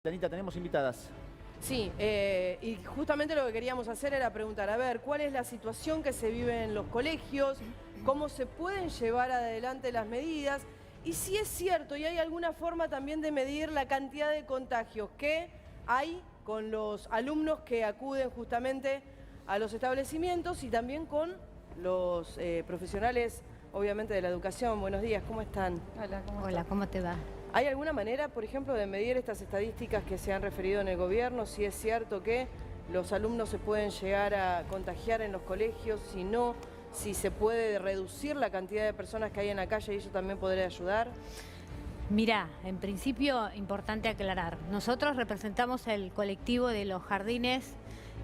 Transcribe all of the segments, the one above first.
Danita, tenemos invitadas. Sí, y justamente lo que queríamos hacer era preguntar, a ver, ¿cuál es la situación que se vive en los colegios? ¿Cómo se pueden llevar adelante las medidas? Y si es cierto, y hay alguna forma también de medir la cantidad de contagios que hay con los alumnos que acuden justamente a los establecimientos y también con los profesionales, obviamente, de la educación. Buenos días, ¿cómo están? Hola, ¿cómo te va? ¿Hay alguna manera, por ejemplo, de medir estas estadísticas que se han referido en el gobierno? Si es cierto que los alumnos se pueden llegar a contagiar en los colegios, si no, si se puede reducir la cantidad de personas que hay en la calle y eso también podría ayudar. Mirá, en principio, importante aclarar. Nosotros representamos el colectivo de los jardines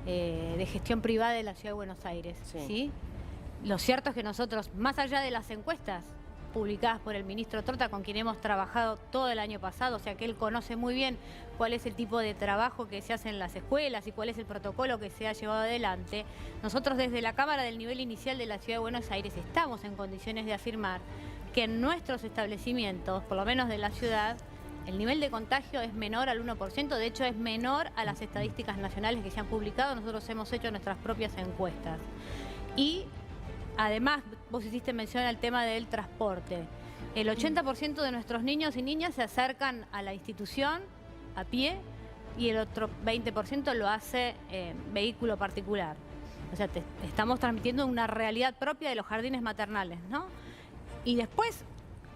de gestión privada de la Ciudad de Buenos Aires. ¿Sí? Lo cierto es que nosotros, más allá de las encuestas publicadas por el ministro Trota, con quien hemos trabajado todo el año pasado, o sea que él conoce muy bien cuál es el tipo de trabajo que se hace en las escuelas y cuál es el protocolo que se ha llevado adelante. Nosotros desde la Cámara del Nivel Inicial de la Ciudad de Buenos Aires estamos en condiciones de afirmar que en nuestros establecimientos, por lo menos de la ciudad, el nivel de contagio es menor al 1%, de hecho es menor a las estadísticas nacionales que se han publicado. Nosotros hemos hecho nuestras propias encuestas. Y además, vos hiciste mención al tema del transporte. El 80% de nuestros niños y niñas se acercan a la institución a pie y el otro 20% lo hace en vehículo particular. O sea, estamos transmitiendo una realidad propia de los jardines maternales, ¿no? Y después,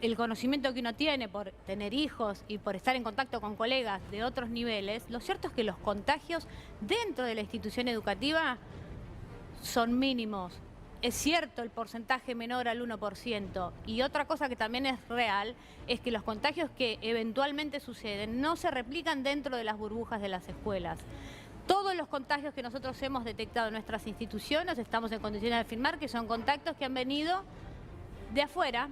el conocimiento que uno tiene por tener hijos y por estar en contacto con colegas de otros niveles, lo cierto es que los contagios dentro de la institución educativa son mínimos. Es cierto el porcentaje menor al 1%. Y otra cosa que también es real es que los contagios que eventualmente suceden no se replican dentro de las burbujas de las escuelas. Todos los contagios que nosotros hemos detectado en nuestras instituciones estamos en condiciones de afirmar que son contactos que han venido de afuera,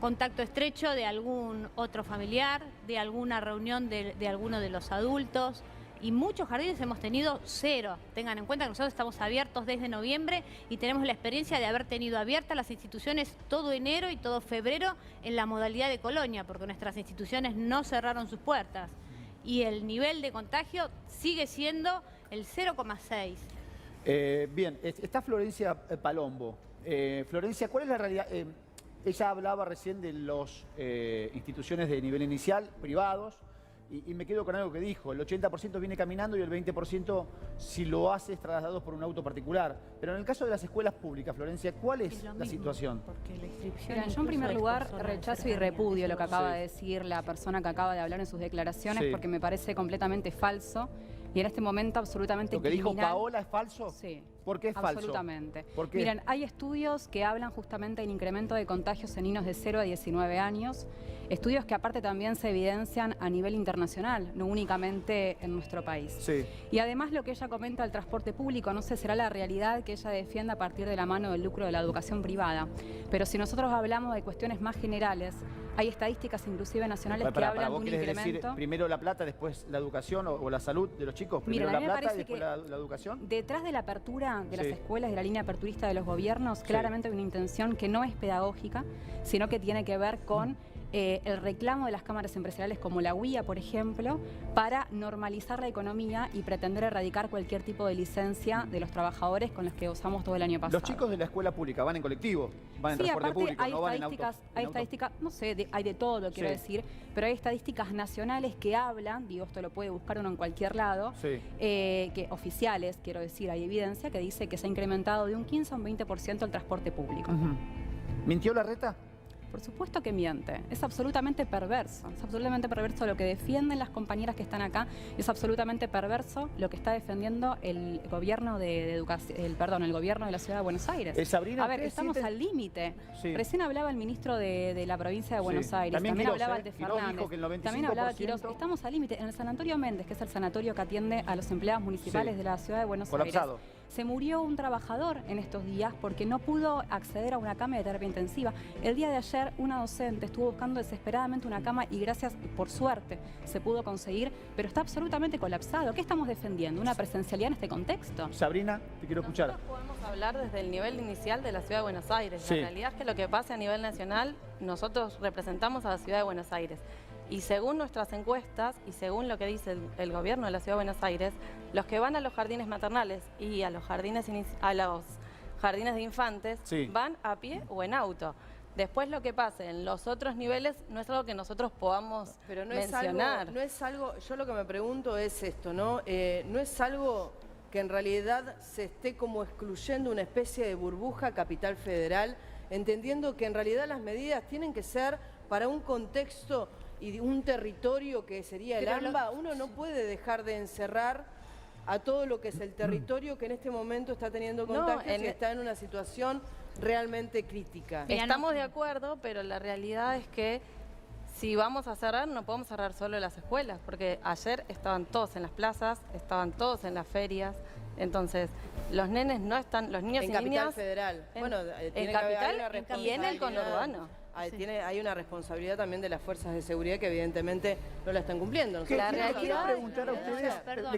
contacto estrecho de algún otro familiar, de alguna reunión de alguno de los adultos. Y muchos jardines hemos tenido cero. Tengan en cuenta que nosotros estamos abiertos desde noviembre y tenemos la experiencia de haber tenido abiertas las instituciones todo enero y todo febrero en la modalidad de colonia, porque nuestras instituciones no cerraron sus puertas. Y el nivel de contagio sigue siendo el 0,6. Bien, está Florencia Palombo. Florencia, ¿cuál es la realidad? Ella hablaba recién de las instituciones de nivel inicial, privados. Y me quedo con algo que dijo, el 80% viene caminando y el 20% si lo hace es trasladado por un auto particular. Pero en el caso de las escuelas públicas, Florencia, ¿cuál es la situación? Mira, yo en primer lugar rechazo y repudio lo que acaba de decir la persona que acaba de hablar en sus declaraciones, porque me parece completamente falso y en este momento absolutamente criminal. ¿Lo que dijo Paola es falso? Sí. ¿Por qué es falso? Absolutamente. ¿Por qué? Miren, hay estudios que hablan justamente del incremento de contagios en niños de 0 a 19 años, estudios que aparte también se evidencian a nivel internacional, no únicamente en nuestro país. Sí. Y además lo que ella comenta del transporte público, no sé, será la realidad que ella defiende a partir de la mano del lucro de la educación privada. Pero si nosotros hablamos de cuestiones más generales, hay estadísticas inclusive nacionales que hablan de un incremento. Decir, primero la plata, después la educación o la salud de los chicos, primero la plata y después la educación. Detrás de la apertura de las escuelas, de la línea aperturista de los gobiernos, claramente hay una intención que no es pedagógica, sino que tiene que ver con el reclamo de las cámaras empresariales como la UIA, por ejemplo, para normalizar la economía y pretender erradicar cualquier tipo de licencia de los trabajadores con los que gozamos todo el año pasado. Los chicos de la escuela pública van en colectivo, van en transporte público, no van en auto. Hay estadísticas, no sé, hay de todo, quiero decir, pero hay estadísticas nacionales que hablan, digo, esto lo puede buscar uno en cualquier lado, que oficiales, quiero decir, hay evidencia que dice que se ha incrementado de un 15 a un 20% el transporte público. ¿Mintió Larreta? Por supuesto que miente, es absolutamente perverso lo que defienden las compañeras que están acá, es absolutamente perverso lo que está defendiendo el gobierno el gobierno de la Ciudad de Buenos Aires. Sabrina, a ver, estamos al límite. Recién hablaba el ministro de la provincia de Buenos Aires, también hablaba el de Fernández, también hablaba Quirós. Estamos al límite. En el Sanatorio Méndez, que es el sanatorio que atiende a los empleados municipales de la Ciudad de Buenos Aires, se murió un trabajador en estos días porque no pudo acceder a una cama de terapia intensiva. El día de ayer una docente estuvo buscando desesperadamente una cama y gracias, por suerte, se pudo conseguir, pero está absolutamente colapsado. ¿Qué estamos defendiendo? ¿Una presencialidad en este contexto? Sabrina, te quiero escuchar. Nosotros podemos hablar desde el nivel inicial de la Ciudad de Buenos Aires. La realidad es que lo que pasa a nivel nacional, nosotros representamos a la Ciudad de Buenos Aires. Y según nuestras encuestas y según lo que dice el gobierno de la Ciudad de Buenos Aires, los que van a los jardines maternales y a los jardines de infantes van a pie o en auto. Después lo que pase en los otros niveles no es algo que nosotros podamos mencionar. No es algo, yo lo que me pregunto es esto, ¿no? No es algo que en realidad se esté como excluyendo una especie de burbuja Capital Federal, entendiendo que en realidad las medidas tienen que ser para un contexto y un territorio que sería el AMBA. Uno no puede dejar de encerrar a todo lo que es el territorio que en este momento está teniendo contagios y está en una situación realmente crítica. Estamos de acuerdo, pero la realidad es que si vamos a cerrar, no podemos cerrar solo las escuelas, porque ayer estaban todos en las plazas, estaban todos en las ferias, entonces los nenes no están, los niños y niñas... En Capital Federal. Bueno, en Capital y en el conurbano. Hay una responsabilidad también de las fuerzas de seguridad que evidentemente no la están cumpliendo. Le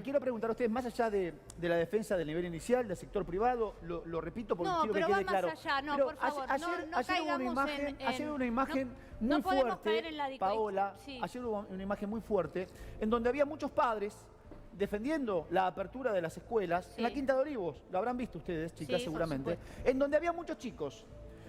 quiero preguntar a ustedes, más allá de la defensa del nivel inicial, del sector privado, lo repito porque quiero que quede claro. Por favor, ayer hubo una imagen muy fuerte, Paola, ayer hubo una imagen muy fuerte, en donde había muchos padres defendiendo la apertura de las escuelas, en la Quinta de Olivos, lo habrán visto ustedes, chicas, seguramente, en donde había muchos chicos.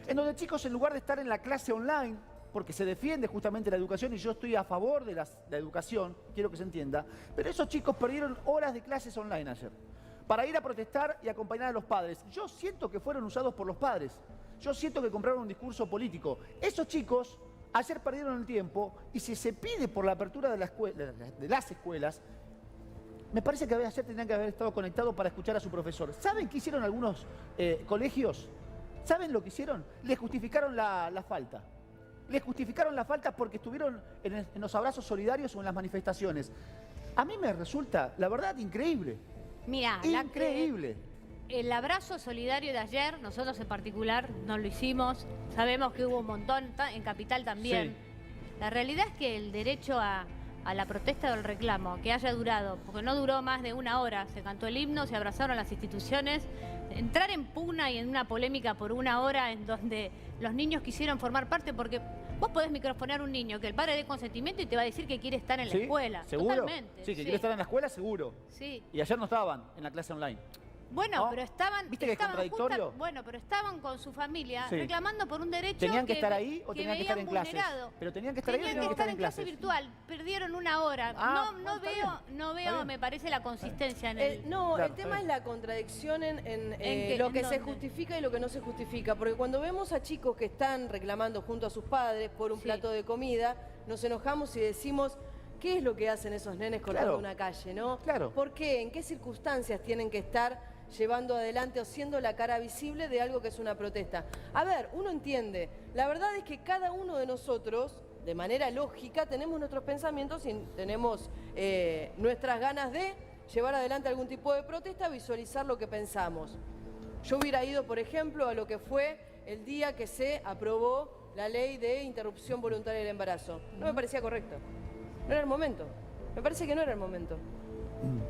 En donde chicos, en lugar de estar en la clase online, porque se defiende justamente la educación y yo estoy a favor de la educación, quiero que se entienda, pero esos chicos perdieron horas de clases online ayer para ir a protestar y acompañar a los padres. Yo siento que fueron usados por los padres, yo siento que compraron un discurso político. Esos chicos ayer perdieron el tiempo y si se pide por la apertura de las escuelas, me parece que ayer tendrían que haber estado conectados para escuchar a su profesor. ¿Saben qué hicieron algunos colegios? ¿Saben lo que hicieron? Les justificaron la falta. Les justificaron la falta porque estuvieron en los abrazos solidarios o en las manifestaciones. A mí me resulta, la verdad, increíble. Mirá, increíble. El abrazo solidario de ayer, nosotros en particular no lo hicimos. Sabemos que hubo un montón, en Capital también. Sí. La realidad es que el derecho a la protesta del reclamo, que haya durado, porque no duró más de una hora, se cantó el himno, se abrazaron las instituciones, entrar en pugna y en una polémica por una hora en donde los niños quisieron formar parte, porque vos podés microfonear a un niño que el padre dé consentimiento y te va a decir que quiere estar en la escuela. ¿Seguro? Totalmente. Sí, que quiere estar en la escuela, seguro. Sí. Y ayer no estaban en la clase online. Bueno, ¿no? Pero estaban... ¿Viste que es contradictorio? Bueno, pero estaban con su familia reclamando por un derecho ¿Tenían que estar ahí o tenían que estar en clases? Pero tenían que estar ahí o tenían que estar en clase virtual. Perdieron una hora. No veo, me parece, la consistencia en el... el tema es la contradicción en lo que se justifica y lo que no se justifica. Porque cuando vemos a chicos que están reclamando junto a sus padres por un plato de comida, nos enojamos y decimos... ¿Qué es lo que hacen esos nenes cortando una calle, no? Claro. ¿Por qué? ¿En qué circunstancias tienen que estar llevando adelante o siendo la cara visible de algo que es una protesta? A ver, uno entiende. La verdad es que cada uno de nosotros, de manera lógica, tenemos nuestros pensamientos y tenemos nuestras ganas de llevar adelante algún tipo de protesta, visualizar lo que pensamos. Yo hubiera ido, por ejemplo, a lo que fue el día que se aprobó la ley de interrupción voluntaria del embarazo. No me parecía correcto. No era el momento. Me parece que no era el momento.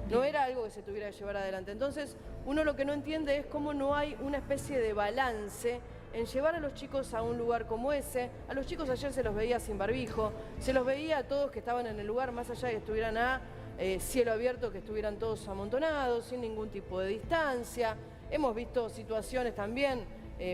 No era algo que se tuviera que llevar adelante. Entonces, uno lo que no entiende es cómo no hay una especie de balance en llevar a los chicos a un lugar como ese. A los chicos ayer se los veía sin barbijo, se los veía a todos que estaban en el lugar, más allá de que estuvieran a cielo abierto, que estuvieran todos amontonados, sin ningún tipo de distancia. Hemos visto situaciones también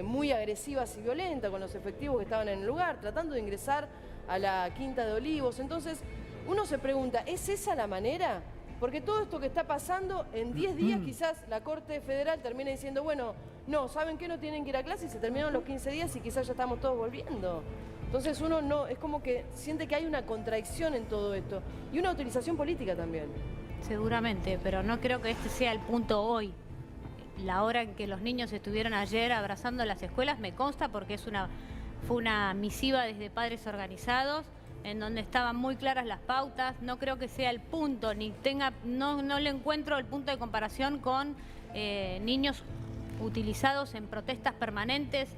muy agresivas y violentas con los efectivos que estaban en el lugar, tratando de ingresar a la Quinta de Olivos. Entonces, uno se pregunta, ¿es esa la manera? Porque todo esto que está pasando, en 10 días quizás la Corte Federal termina diciendo, bueno, no, ¿saben qué? No tienen que ir a clase y se terminaron los 15 días y quizás ya estamos todos volviendo. Entonces uno no, es como que siente que hay una contradicción en todo esto. Y una utilización política también. Seguramente, pero no creo que este sea el punto hoy. La hora en que los niños estuvieron ayer abrazando las escuelas me consta porque fue una misiva desde padres organizados, en donde estaban muy claras las pautas. No creo que sea el punto, no le encuentro el punto de comparación con niños utilizados en protestas permanentes,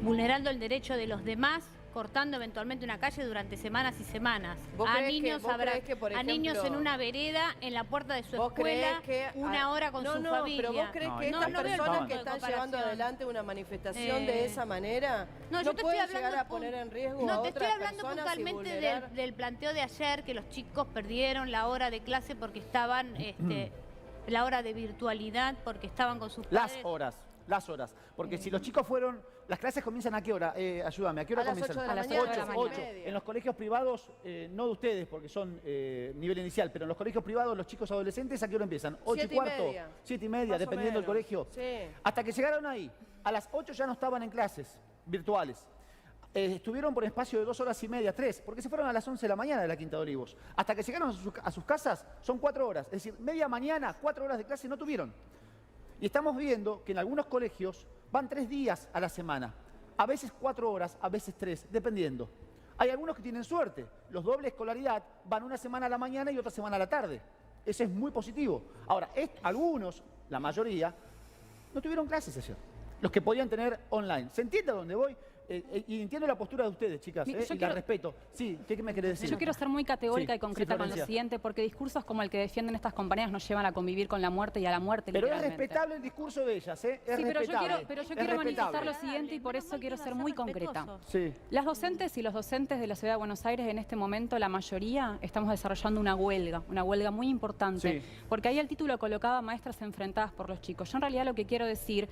vulnerando el derecho de los demás cortando eventualmente una calle durante semanas y semanas. ¿Vos A creés niños que, vos creés que, por ejemplo, niños en una vereda, en la puerta de su escuela, una hora con su familia. Pero ¿vos crees que estas personas que están llevando adelante una manifestación de esa manera no pueden llegar a poner en riesgo a otras personas? No, te estoy hablando puntualmente del planteo de ayer, que los chicos perdieron la hora de clase porque estaban, la hora de virtualidad, porque estaban con sus padres. Las horas. Porque si los chicos fueron... ¿Las clases comienzan a qué hora? Ayúdame, ¿a qué hora comienzan? A las 8 de la mañana. 8. En los colegios privados, no de ustedes, porque son nivel inicial, pero en los colegios privados, los chicos adolescentes, ¿a qué hora empiezan? 8:15, 7:30, dependiendo del colegio. Sí. Hasta que llegaron ahí. A las 8 ya no estaban en clases virtuales. Estuvieron por espacio de 2 horas y media, 3, porque se fueron a las 11 de la mañana de la Quinta de Olivos. Hasta que llegaron a sus casas, son 4 horas. Es decir, media mañana, 4 horas de clase no tuvieron. Y estamos viendo que en algunos colegios van 3 días a la semana. A veces 4 horas, a veces 3, dependiendo. Hay algunos que tienen suerte. Los doble escolaridad van una semana a la mañana y otra semana a la tarde. Ese es muy positivo. Ahora, algunos, la mayoría, no tuvieron clases ayer. Los que podían tener online. ¿Se entiende a dónde voy? Y entiendo la postura de ustedes, chicas, y la respeto. Sí, ¿qué me querés decir? Yo quiero ser muy categórica y concreta con lo siguiente, porque discursos como el que defienden estas compañeras nos llevan a convivir con la muerte y a la muerte, pero es respetable el discurso de ellas, ¿eh? Es respetable. Pero yo quiero manifestar lo siguiente y por eso quiero ser muy concreta. Sí. Las docentes y los docentes de la Ciudad de Buenos Aires en este momento, la mayoría, estamos desarrollando una huelga muy importante, porque ahí el título colocaba maestras enfrentadas por los chicos. Yo en realidad lo que quiero decir,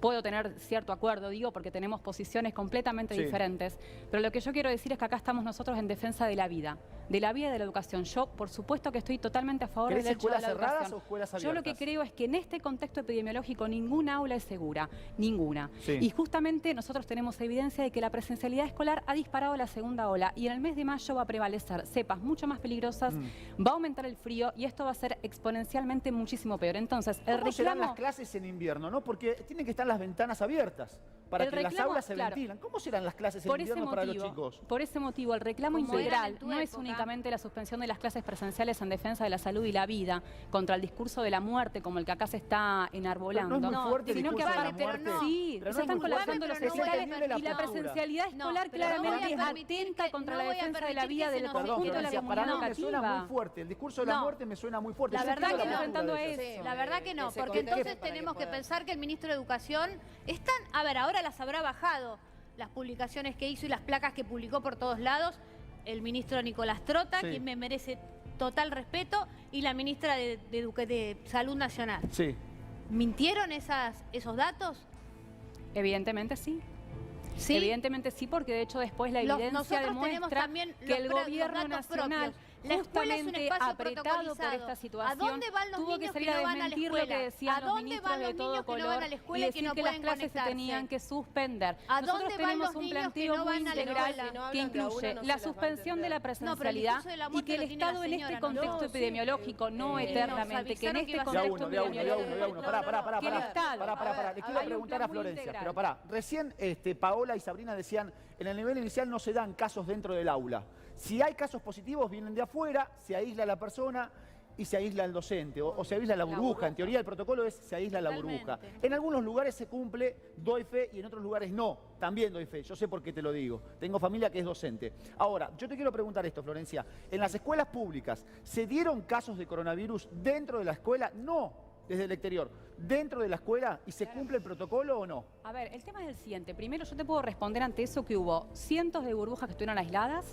puedo tener cierto acuerdo, digo, porque tenemos posiciones completamente diferentes, pero lo que yo quiero decir es que acá estamos nosotros en defensa de la vida y de la educación. Yo, por supuesto que estoy totalmente a favor del derecho a la educación. ¿Escuelas cerradas o escuelas abiertas? Yo lo que creo es que en este contexto epidemiológico ninguna aula es segura, ninguna. Y justamente nosotros tenemos evidencia de que la presencialidad escolar ha disparado la segunda ola y en el mes de mayo va a prevalecer cepas mucho más peligrosas, va a aumentar el frío y esto va a ser exponencialmente muchísimo peor. Entonces, ¿cómo serán las clases en invierno? ¿No? Porque tienen que estar las ventanas abiertas para que las aulas se ventilan. ¿Cómo serán las clases en invierno para los chicos? Por ese motivo, el reclamo integral no es únicamente la suspensión de las clases presenciales en defensa de la salud y la vida, contra el discurso de la muerte, como el que acá se está enarbolando. No es muy fuerte el discurso de la muerte. Sí, se están colapsando los hospitales y la presencialidad escolar claramente es atenta contra la defensa de la vida del conjunto de la comunidad educativa. Me suena muy fuerte, el discurso de la muerte me suena muy fuerte. La verdad que no, porque entonces tenemos que pensar que el ministro de Educación están, a ver, ahora las habrá bajado las publicaciones que hizo y las placas que publicó por todos lados el ministro Nicolás Trota, quien me merece total respeto, y la ministra de Salud Nacional. ¿Mintieron esos datos? Evidentemente sí. Evidentemente sí, porque de hecho después la evidencia demuestra que el gobierno nacional, justamente apretado por esta situación, tuvo que salir a desmentir lo que decían los ministros de todo color y decir que las clases se tenían que suspender. Nosotros tenemos un planteo muy integral que incluye la suspensión de la presencialidad y que el Estado en este contexto epidemiológico, no eternamente, que en este contexto epidemiológico, que el Estado... Le quiero preguntar a Florencia, pero recién Paola y Sabrina decían, en el nivel inicial no se dan casos dentro del aula. Si hay casos positivos, vienen de afuera, se aísla la persona y se aísla el docente, o se aísla la burbuja. En teoría el protocolo es se aísla la burbuja. En algunos lugares se cumple, doy fe, y en otros lugares no. También doy fe, yo sé por qué te lo digo. Tengo familia que es docente. Ahora, yo te quiero preguntar esto, Florencia. ¿En las escuelas públicas se dieron casos de coronavirus dentro de la escuela? No. Desde el exterior, dentro de la escuela, y se cumple el protocolo o no? A ver, el tema es el siguiente. Primero, yo te puedo responder ante eso que hubo cientos de burbujas que estuvieron aisladas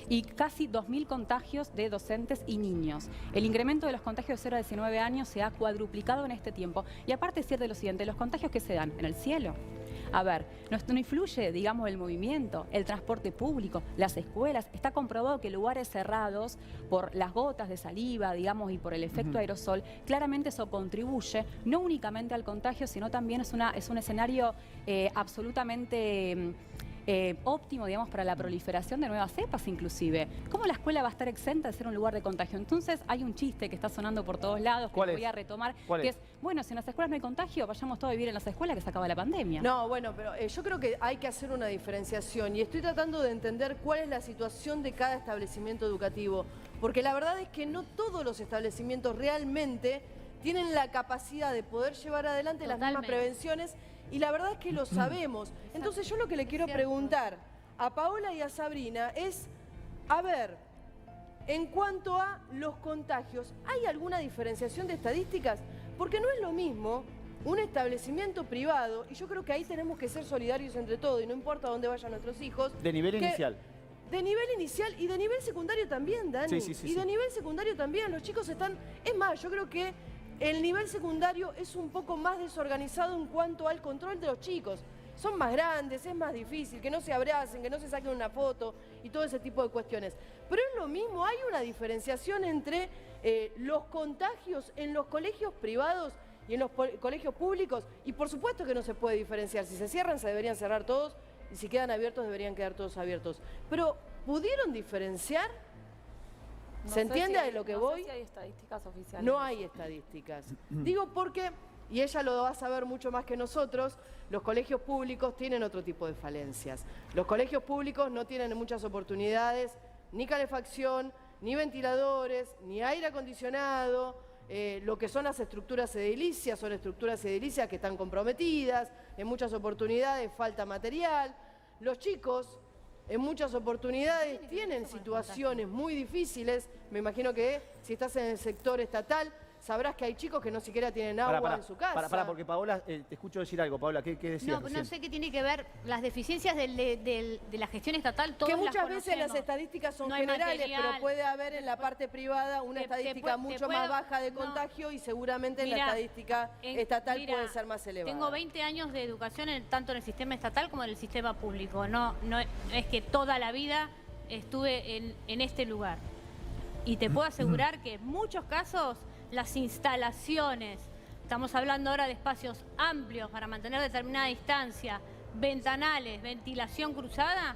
y casi 2.000 contagios de docentes y niños. El incremento de los contagios de 0 a 19 años se ha cuadruplicado en este tiempo. Y aparte, es cierto lo siguiente, los contagios que se dan en el cielo. A ver, no influye, digamos, el movimiento, el transporte público, las escuelas. Está comprobado que lugares cerrados, por las gotas de saliva, digamos, y por el efecto aerosol, claramente eso contribuye no únicamente al contagio, sino también es un escenario absolutamente... óptimo, digamos, para la proliferación de nuevas cepas inclusive. ¿Cómo la escuela va a estar exenta de ser un lugar de contagio? Entonces hay un chiste que está sonando por todos lados, que voy a retomar, que es, bueno, si en las escuelas no hay contagio, vayamos todos a vivir en las escuelas, que se acaba la pandemia. No, bueno, pero yo creo que hay que hacer una diferenciación y estoy tratando de entender cuál es la situación de cada establecimiento educativo, porque la verdad es que no todos los establecimientos realmente tienen la capacidad de poder llevar adelante las mismas prevenciones. Y la verdad es que lo sabemos. Entonces yo lo que le quiero preguntar a Paola y a Sabrina es, a ver, en cuanto a los contagios, ¿hay alguna diferenciación de estadísticas? Porque no es lo mismo un establecimiento privado, y yo creo que ahí tenemos que ser solidarios entre todos, y no importa dónde vayan nuestros hijos. De nivel inicial. De nivel inicial y de nivel secundario también, Dani. Y de nivel secundario también, los chicos están... Es más, yo creo que el nivel secundario es un poco más desorganizado en cuanto al control de los chicos. Son más grandes, es más difícil, que no se abracen, que no se saquen una foto y todo ese tipo de cuestiones. Pero es lo mismo, hay una diferenciación entre los contagios en los colegios privados y en los colegios públicos. Y por supuesto que no se puede diferenciar. Si se cierran, se deberían cerrar todos. Y si quedan abiertos, deberían quedar todos abiertos. Pero, ¿pudieron diferenciar? ¿Se entiende de lo que voy? No sé si hay estadísticas oficiales. No hay estadísticas. Digo porque, y ella lo va a saber mucho más que nosotros, los colegios públicos tienen otro tipo de falencias. Los colegios públicos no tienen muchas oportunidades, ni calefacción, ni ventiladores, ni aire acondicionado. Lo que son las estructuras edilicias, son estructuras edilicias que están comprometidas, en muchas oportunidades falta material. Los chicos, en muchas oportunidades, tienen situaciones muy difíciles. Me imagino que si estás en el sector estatal, sabrás que hay chicos que no siquiera tienen agua en su casa. Porque Paola, te escucho decir algo, Paola, ¿qué decías? No sé qué tiene que ver las deficiencias de la gestión estatal, todas que muchas las veces conocemos. las estadísticas son No hay generales, material. pero puede haber en la parte privada una estadística mucho más baja de contagio y seguramente en la estadística estatal puede ser más elevada. Tengo 20 años de educación tanto en el sistema estatal como en el sistema público. No es que toda la vida estuve en este lugar. Y te puedo asegurar que en muchos casos las instalaciones, estamos hablando ahora de espacios amplios para mantener determinada distancia, ventanales, ventilación cruzada.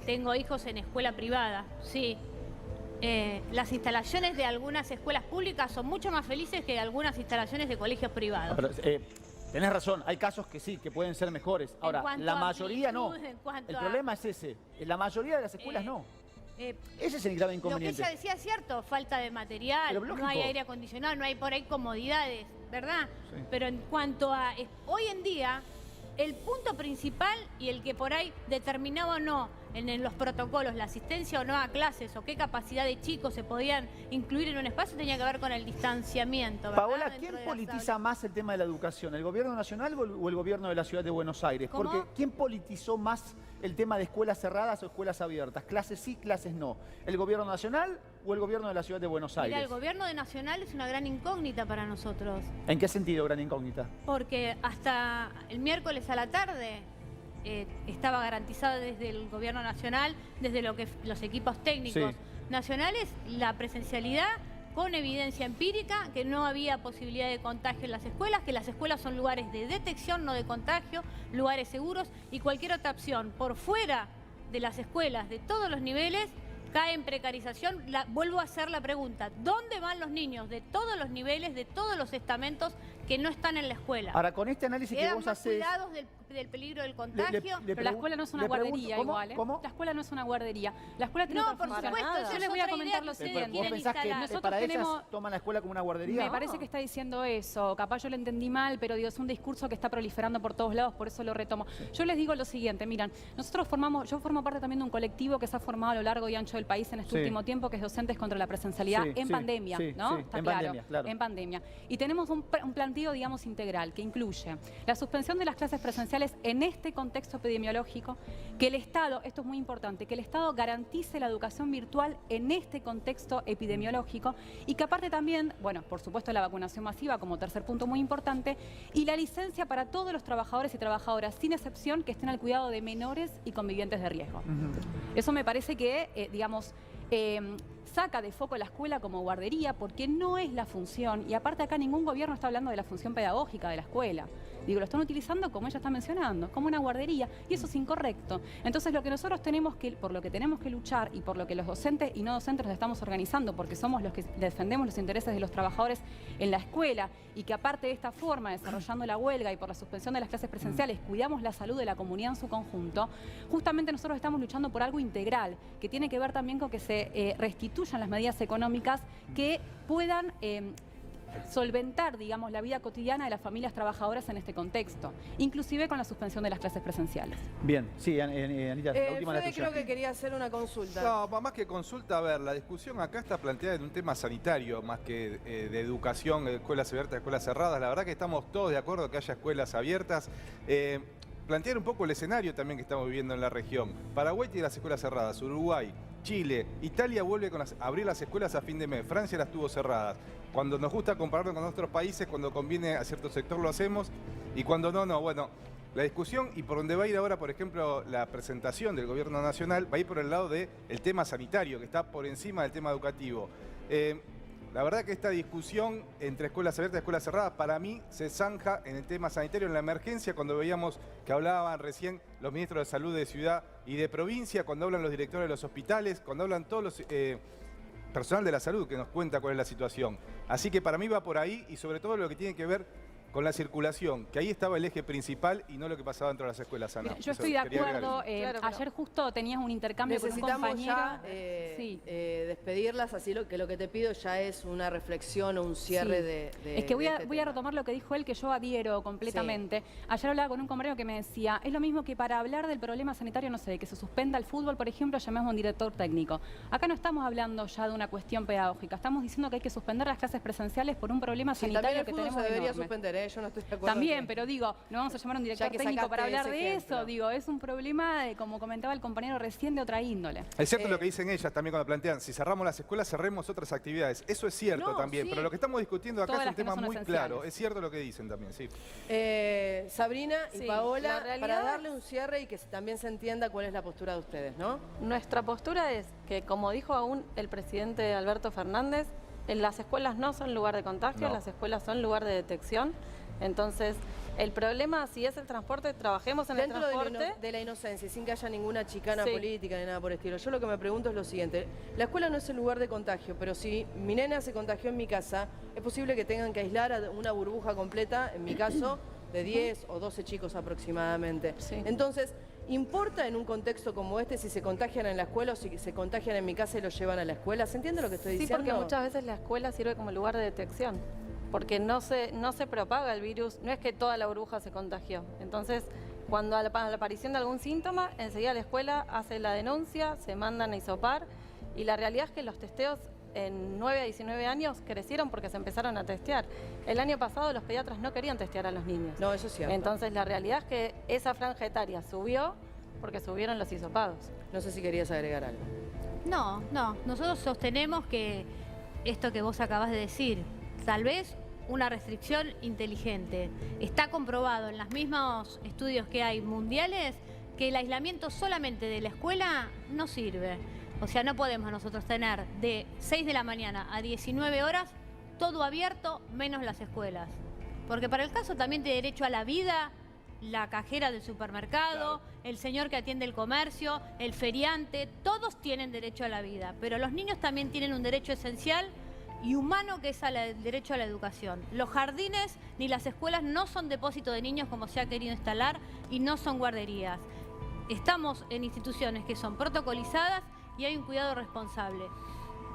Tengo hijos en escuela privada, sí. Las instalaciones de algunas escuelas públicas son mucho más felices que algunas instalaciones de colegios privados. Pero, tenés razón, hay casos que sí, que pueden ser mejores. Ahora, la mayoría no. El problema es ese, la mayoría de las escuelas no. Ese es el grave inconveniente. Lo que ella decía es cierto, falta de material, no hay aire acondicionado, no hay por ahí comodidades, ¿verdad? Sí. Pero en cuanto a hoy en día, el punto principal y el que por ahí determinaba o no en los protocolos la asistencia o no a clases o qué capacidad de chicos se podían incluir en un espacio tenía que ver con el distanciamiento, ¿verdad? Paola, ¿quién politiza más el tema de la educación? ¿El gobierno nacional o el gobierno de la ciudad de Buenos Aires? ¿Cómo? Porque ¿quién politizó más el tema de escuelas cerradas o escuelas abiertas? Clases sí, clases no. ¿El gobierno nacional o el gobierno de la ciudad de Buenos Aires? Mira, el gobierno de nacional es una gran incógnita para nosotros. ¿En qué sentido gran incógnita? Porque hasta el miércoles a la tarde estaba garantizada desde el gobierno nacional, desde los equipos técnicos nacionales, la presencialidad con evidencia empírica, que no había posibilidad de contagio en las escuelas, que las escuelas son lugares de detección, no de contagio, lugares seguros, y cualquier otra opción por fuera de las escuelas de todos los niveles cae en precarización. Vuelvo a hacer la pregunta, ¿dónde van los niños de todos los niveles, de todos los estamentos que no están en la escuela? Ahora, con este análisis que vos hacés... cuidados del peligro del contagio. Pero la escuela no es una guardería igual, ¿eh? ¿Cómo? La escuela no es una guardería. La escuela tiene por supuesto, yo les voy a comentar lo siguiente. ¿Vos pensás que nosotros para ellas toman la escuela como una guardería? Me parece que está diciendo eso. Capaz yo lo entendí mal, pero digo, es un discurso que está proliferando por todos lados, por eso lo retomo. Yo les digo lo siguiente, miran, yo formo parte también de un colectivo que se ha formado a lo largo y ancho del país en este último tiempo, que es Docentes contra la Presencialidad en pandemia, ¿no? Está en claro, pandemia, claro. En pandemia. Y tenemos un planteo, digamos, integral, que incluye la suspensión de las clases presenciales en este contexto epidemiológico, que el Estado, esto es muy importante, que el Estado garantice la educación virtual en este contexto epidemiológico y que aparte también, bueno, por supuesto la vacunación masiva como tercer punto muy importante y la licencia para todos los trabajadores y trabajadoras, sin excepción, que estén al cuidado de menores y convivientes de riesgo. Eso me parece que, digamos, saca de foco la escuela como guardería porque no es la función, y aparte acá ningún gobierno está hablando de la función pedagógica de la escuela. Digo, lo están utilizando, como ella está mencionando, como una guardería, y eso es incorrecto. Entonces lo que nosotros por lo que tenemos que luchar y por lo que los docentes y no docentes nos estamos organizando, porque somos los que defendemos los intereses de los trabajadores en la escuela, y que aparte de esta forma, desarrollando la huelga y por la suspensión de las clases presenciales, cuidamos la salud de la comunidad en su conjunto, justamente nosotros estamos luchando por algo integral, que tiene que ver también con que se restituyan las medidas económicas que puedan solventar, digamos, la vida cotidiana de las familias trabajadoras en este contexto, inclusive con la suspensión de las clases presenciales. Bien, sí, Anita, la última Fede creo que quería hacer una consulta. No, más que consulta, a ver, la discusión acá está planteada en un tema sanitario, más que de educación, de escuelas abiertas, escuelas cerradas. La verdad que estamos todos de acuerdo que haya escuelas abiertas. Plantear un poco el escenario también que estamos viviendo en la región. Paraguay tiene las escuelas cerradas, Uruguay, Chile, Italia vuelve a abrir las escuelas a fin de mes, Francia las tuvo cerradas. Cuando nos gusta compararnos con otros países, cuando conviene a cierto sector lo hacemos y cuando no, no. Bueno, la discusión y por donde va a ir ahora, por ejemplo, la presentación del gobierno nacional, va a ir por el lado del tema sanitario, que está por encima del tema educativo. La verdad que esta discusión entre escuelas abiertas y escuelas cerradas para mí se zanja en el tema sanitario, en la emergencia, cuando veíamos que hablaban recién los ministros de salud de ciudad y de provincia, cuando hablan los directores de los hospitales, cuando hablan todos los personal de la salud que nos cuenta cuál es la situación. Así que para mí va por ahí y sobre todo lo que tiene que ver con la circulación, que ahí estaba el eje principal y no lo que pasaba dentro de las escuelas, Ana. Yo estoy de acuerdo. Ayer justo tenías un intercambio con un compañero. Ya, despedirlas, así que lo que te pido ya es una reflexión o un cierre de Es que voy a retomar lo que dijo él, que yo adhiero completamente. Sí. Ayer hablaba con un compañero que me decía, es lo mismo que para hablar del problema sanitario, no sé, que se suspenda el fútbol, por ejemplo, llamemos a un director técnico. Acá no estamos hablando ya de una cuestión pedagógica, estamos diciendo que hay que suspender las clases presenciales por un problema sanitario que tenemos debería suspender. Yo no estoy de acuerdo. También, pero digo, no vamos a llamar a un director técnico para hablar de eso. Digo, es un problema, como comentaba el compañero recién, de otra índole. Es cierto lo que dicen ellas también cuando plantean, si cerramos las escuelas, cerremos otras actividades. Eso es cierto también, pero lo que estamos discutiendo acá es un tema muy claro. Es cierto lo que dicen también, sí. Sabrina y Paola, para darle un cierre y que también se entienda cuál es la postura de ustedes, ¿no? Nuestra postura es que, como dijo aún el presidente Alberto Fernández, las escuelas no son lugar de contagio, las escuelas son lugar de detección. Entonces, el problema, si es el transporte, trabajemos en el transporte. Dentro de la inocencia, sin que haya ninguna chicana política ni nada por el estilo. Yo lo que me pregunto es lo siguiente. La escuela no es el lugar de contagio, pero si mi nena se contagió en mi casa, es posible que tengan que aislar a una burbuja completa, en mi caso, de 10 o 12 chicos aproximadamente. Sí. Entonces, ¿importa en un contexto como este si se contagian en la escuela o si se contagian en mi casa y los llevan a la escuela? ¿Se entiende lo que estoy diciendo? Sí, porque muchas veces la escuela sirve como lugar de detección. Porque no se propaga el virus, no es que toda la burbuja se contagió. Entonces, cuando a la aparición de algún síntoma, enseguida la escuela hace la denuncia, se mandan a hisopar, y la realidad es que los testeos en 9 a 19 años crecieron porque se empezaron a testear. El año pasado los pediatras no querían testear a los niños. No, eso es cierto. Entonces, la realidad es que esa franja etaria subió porque subieron los hisopados. No sé si querías agregar algo. No, nosotros sostenemos que esto que vos acabas de decir, tal vez una restricción inteligente. Está comprobado en los mismos estudios que hay mundiales que el aislamiento solamente de la escuela no sirve. O sea, no podemos nosotros tener de 6 de la mañana a 19 horas todo abierto menos las escuelas. Porque para el caso también de derecho a la vida, la cajera del supermercado, el señor que atiende el comercio, el feriante, todos tienen derecho a la vida. Pero los niños también tienen un derecho esencial y humano que es el derecho a la educación. Los jardines ni las escuelas no son depósito de niños como se ha querido instalar y no son guarderías. Estamos en instituciones que son protocolizadas y hay un cuidado responsable.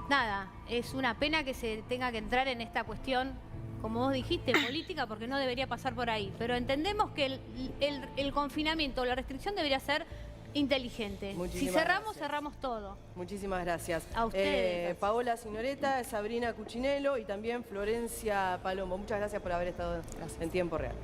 Nada, es una pena que se tenga que entrar en esta cuestión, como vos dijiste, política, porque no debería pasar por ahí. Pero entendemos que el confinamiento, la restricción debería ser inteligente. Si cerramos, cerramos todo. Muchísimas gracias. A ustedes. Paola Signoreta, Sabrina Cuccinello y también Florencia Palombo. Muchas gracias por haber estado en tiempo real.